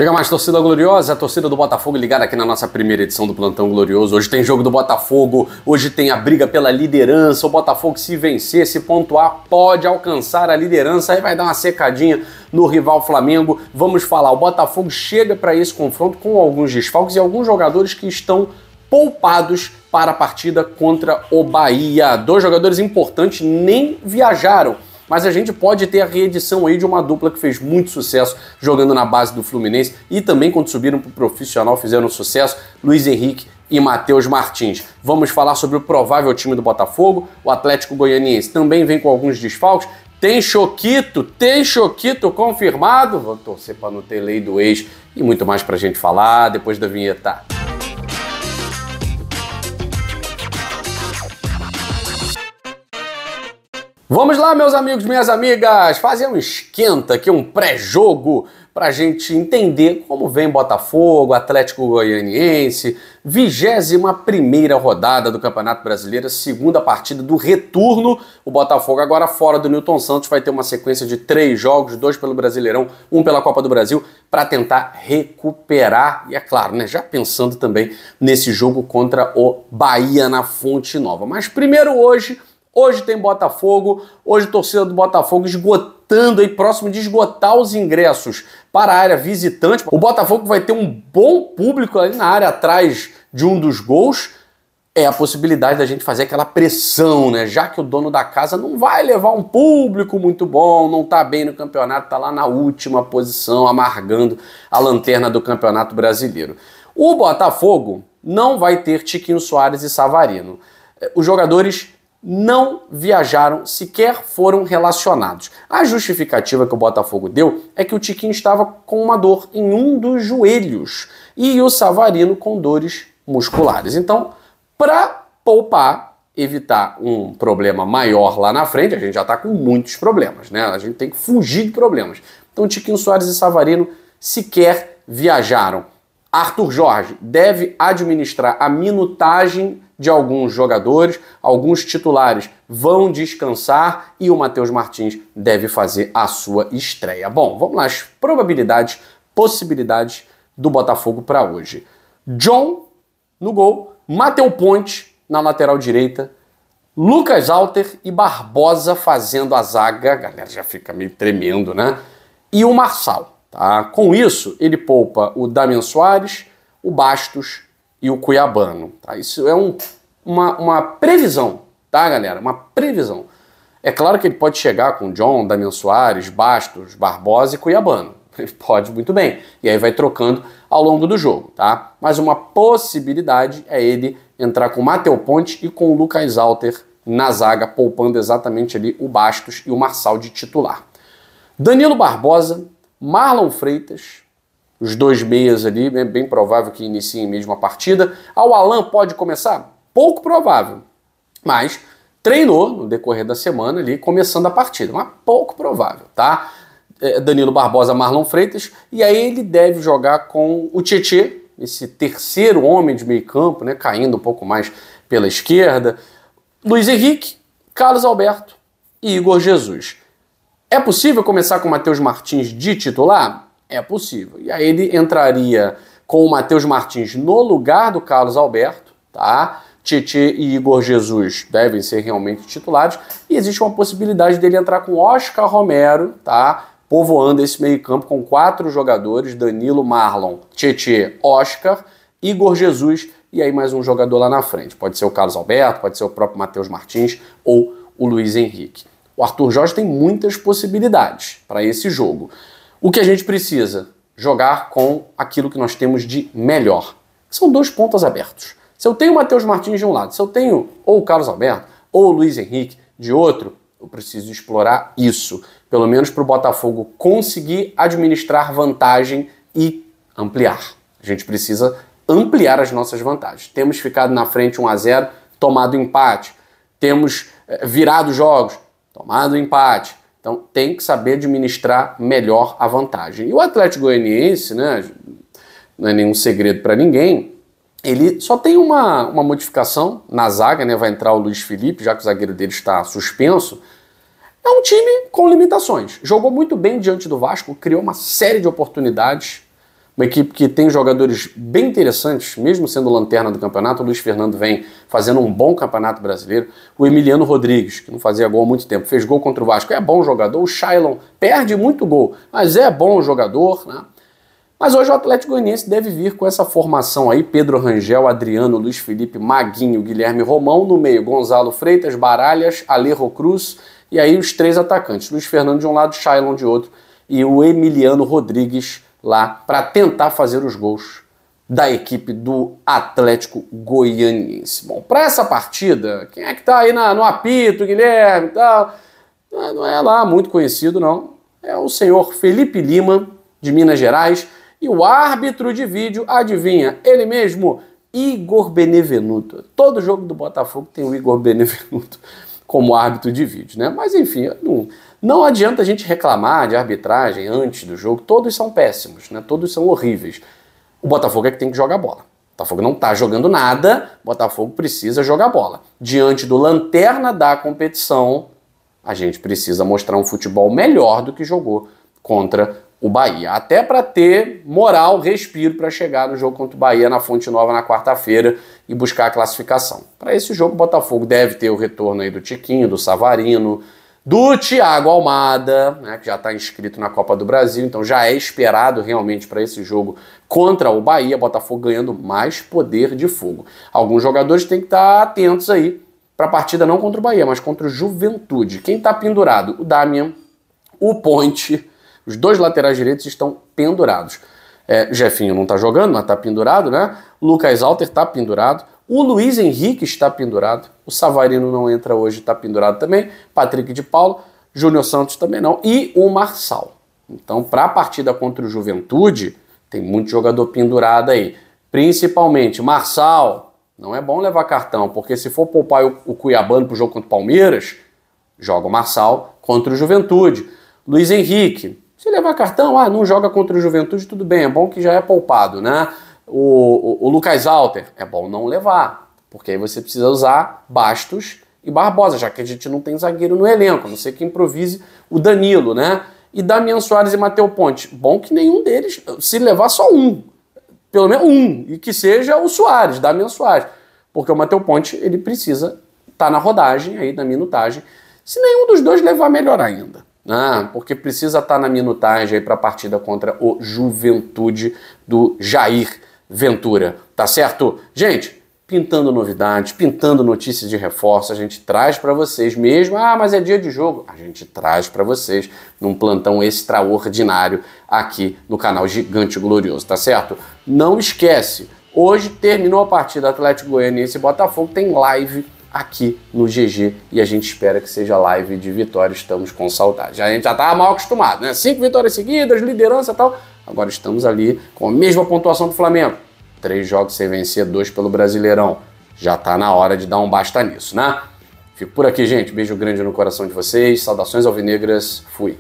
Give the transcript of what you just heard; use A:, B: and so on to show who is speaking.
A: Chega mais, torcida gloriosa, a torcida do Botafogo ligada aqui na nossa primeira edição do Plantão Glorioso. Hoje tem jogo do Botafogo, hoje tem a briga pela liderança. O Botafogo, se vencer, se pontuar, pode alcançar a liderança. Aí vai dar uma secadinha no rival Flamengo. Vamos falar, o Botafogo chega para esse confronto com alguns desfalques e alguns jogadores que estão poupados para a partida contra o Bahia. Dois jogadores importantes nem viajaram. Mas a gente pode ter a reedição aí de uma dupla que fez muito sucesso jogando na base do Fluminense e também quando subiram para o profissional fizeram sucesso, Luiz Henrique e Matheus Martins. Vamos falar sobre o provável time do Botafogo, o Atlético Goianiense também vem com alguns desfalques, tem Choquito confirmado, vou torcer para não ter lei do ex e muito mais para a gente falar depois da vinheta. Vamos lá, meus amigos, minhas amigas, fazer um esquenta aqui, um pré-jogo para a gente entender como vem Botafogo, Atlético Goianiense, 21ª rodada do Campeonato Brasileiro, segunda partida do retorno. O Botafogo agora fora do Newton Santos vai ter uma sequência de 3 jogos, 2 pelo Brasileirão, 1 pela Copa do Brasil, para tentar recuperar. E é claro, né, já pensando também nesse jogo contra o Bahia na Fonte Nova. Mas primeiro Hoje tem Botafogo, hoje torcida do Botafogo esgotando aí, próximo de esgotar os ingressos para a área visitante. O Botafogo vai ter um bom público ali na área atrás de um dos gols. É a possibilidade da gente fazer aquela pressão, né? Já que o dono da casa não vai levar um público muito bom, não tá bem no campeonato, tá lá na última posição, amargando a lanterna do Campeonato Brasileiro. O Botafogo não vai ter Tiquinho Soares e Savarino. Os jogadores não viajaram, sequer foram relacionados. A justificativa que o Botafogo deu é que o Tiquinho estava com uma dor em um dos joelhos e o Savarino com dores musculares. Então, para poupar, evitar um problema maior lá na frente, a gente já está com muitos problemas, né? A gente tem que fugir de problemas. Então, Tiquinho Soares e Savarino sequer viajaram. Arthur Jorge deve administrar a minutagem de alguns jogadores, alguns titulares vão descansar e o Matheus Martins deve fazer a sua estreia. Bom, vamos lá, as probabilidades, possibilidades do Botafogo para hoje. John no gol, Matheus Ponte na lateral direita, Lucas Alter e Barbosa fazendo a zaga, a galera já fica meio tremendo, né? E o Marçal. Tá? Com isso, ele poupa o Damian Soares, o Bastos e o Cuiabano. Tá? Isso é uma previsão, tá, galera? Uma previsão. É claro que ele pode chegar com John, Damian Soares, Bastos, Barbosa e Cuiabano. Ele pode muito bem. E aí vai trocando ao longo do jogo, tá? Mas uma possibilidade é ele entrar com o Matheus Ponte e com o Lucas Alter na zaga, poupando exatamente ali o Bastos e o Marçal de titular. Danilo Barbosa, Marlon Freitas, os dois meias ali, é bem provável que iniciem mesmo a partida. O Alan pode começar? Pouco provável, mas treinou no decorrer da semana ali, começando a partida, mas pouco provável, tá? Danilo Barbosa, Marlon Freitas, e aí ele deve jogar com o Tietê, esse terceiro homem de meio campo, né, caindo um pouco mais pela esquerda, Luiz Henrique, Carlos Alberto e Igor Jesus. É possível começar com o Matheus Martins de titular? É possível. E aí ele entraria com o Matheus Martins no lugar do Carlos Alberto, tá? Tietê e Igor Jesus devem ser realmente titulares. E existe uma possibilidade dele entrar com Oscar Romero, tá? Povoando esse meio-campo com 4 jogadores: Danilo, Marlon, Tietê, Oscar, Igor Jesus e aí mais um jogador lá na frente. Pode ser o Carlos Alberto, pode ser o próprio Matheus Martins ou o Luiz Henrique. O Arthur Jorge tem muitas possibilidades para esse jogo. O que a gente precisa? Jogar com aquilo que nós temos de melhor. São 2 pontas abertos. Se eu tenho o Matheus Martins de um lado, se eu tenho ou o Carlos Alberto ou o Luiz Henrique de outro, eu preciso explorar isso. Pelo menos para o Botafogo conseguir administrar vantagem e ampliar. A gente precisa ampliar as nossas vantagens. Temos ficado na frente 1-0, tomado empate. Temos virado jogos, tomado empate. Então tem que saber administrar melhor a vantagem. E o Atlético Goianiense, né, não é nenhum segredo para ninguém, ele só tem uma modificação na zaga, né, vai entrar o Luiz Felipe, já que o zagueiro dele está suspenso. É um time com limitações. Jogou muito bem diante do Vasco, criou uma série de oportunidades, uma equipe que tem jogadores bem interessantes, mesmo sendo lanterna do campeonato. O Luiz Fernando vem fazendo um bom campeonato brasileiro. O Emiliano Rodrigues, que não fazia gol há muito tempo, fez gol contra o Vasco, é bom jogador. O Shailon perde muito gol, mas é bom jogador, né? Mas hoje o Atlético Goianiense deve vir com essa formação aí: Pedro Rangel, Adriano, Luiz Felipe, Maguinho, Guilherme Romão, no meio Gonzalo Freitas, Baralhas, Alejo Cruz, e aí os 3 atacantes, Luiz Fernando de um lado, Shailon de outro, e o Emiliano Rodrigues lá para tentar fazer os gols da equipe do Atlético Goianiense. Bom, para essa partida, quem é que tá aí no apito, Guilherme e tal? Não é lá muito conhecido, não. É o senhor Felipe Lima, de Minas Gerais, e o árbitro de vídeo, adivinha, ele mesmo, Igor Benevenuto. Todo jogo do Botafogo tem o Igor Benevenuto como árbitro de vídeo, né? Mas enfim, não adianta a gente reclamar de arbitragem antes do jogo, todos são péssimos, né? Todos são horríveis. O Botafogo é que tem que jogar bola. O Botafogo não tá jogando nada, o Botafogo precisa jogar bola. Diante do lanterna da competição, a gente precisa mostrar um futebol melhor do que jogou contra o Bahia, até para ter moral, respiro para chegar no jogo contra o Bahia na Fonte Nova na quarta-feira e buscar a classificação. Para esse jogo, o Botafogo deve ter o retorno aí do Tiquinho, do Savarino, do Thiago Almada, né, que já está inscrito na Copa do Brasil, então já é esperado realmente para esse jogo contra o Bahia, Botafogo ganhando mais poder de fogo. Alguns jogadores têm que estar atentos aí para a partida não contra o Bahia, mas contra o Juventude. Quem está pendurado? O Damian, o Ponte. Os 2 laterais direitos estão pendurados. Jefinho não está jogando, mas está pendurado, né? Lucas Alter está pendurado. O Luiz Henrique está pendurado. O Savarino não entra hoje, está pendurado também. Patrick de Paulo. Júnior Santos também não. E o Marçal. Então, para a partida contra o Juventude, tem muito jogador pendurado aí. Principalmente Marçal. Não é bom levar cartão, porque se for poupar o Cuiabano para o jogo contra o Palmeiras, joga o Marçal contra o Juventude. Luiz Henrique. Se levar cartão, não joga contra o Juventude, tudo bem, é bom que já é poupado, né? O Lucas Alter, é bom não levar, porque aí você precisa usar Bastos e Barbosa, já que a gente não tem zagueiro no elenco, a não ser que improvise o Danilo, né? E Damian Soares e Matheus Ponte, bom que nenhum deles, se levar só um, pelo menos um, e que seja o Soares, Damian Soares, porque o Matheus Ponte, ele precisa estar na rodagem, aí na minutagem, se nenhum dos dois levar, melhor ainda. Porque precisa estar na minutagem para a partida contra o Juventude do Jair Ventura, tá certo? Gente, pintando novidades, pintando notícias de reforço, a gente traz para vocês mesmo, mas é dia de jogo, a gente traz para vocês num plantão extraordinário aqui no canal Gigante Glorioso, tá certo? Não esquece, hoje terminou a partida Atlético Goianiense e Botafogo, tem live aqui no GG e a gente espera que seja live de vitória, estamos com saudade. A gente já tá mal acostumado, né? 5 vitórias seguidas, liderança e tal. Agora estamos ali com a mesma pontuação do Flamengo. 3 jogos sem vencer, 2 pelo Brasileirão. Já tá na hora de dar um basta nisso, né? Fico por aqui, gente. Beijo grande no coração de vocês. Saudações alvinegras. Fui.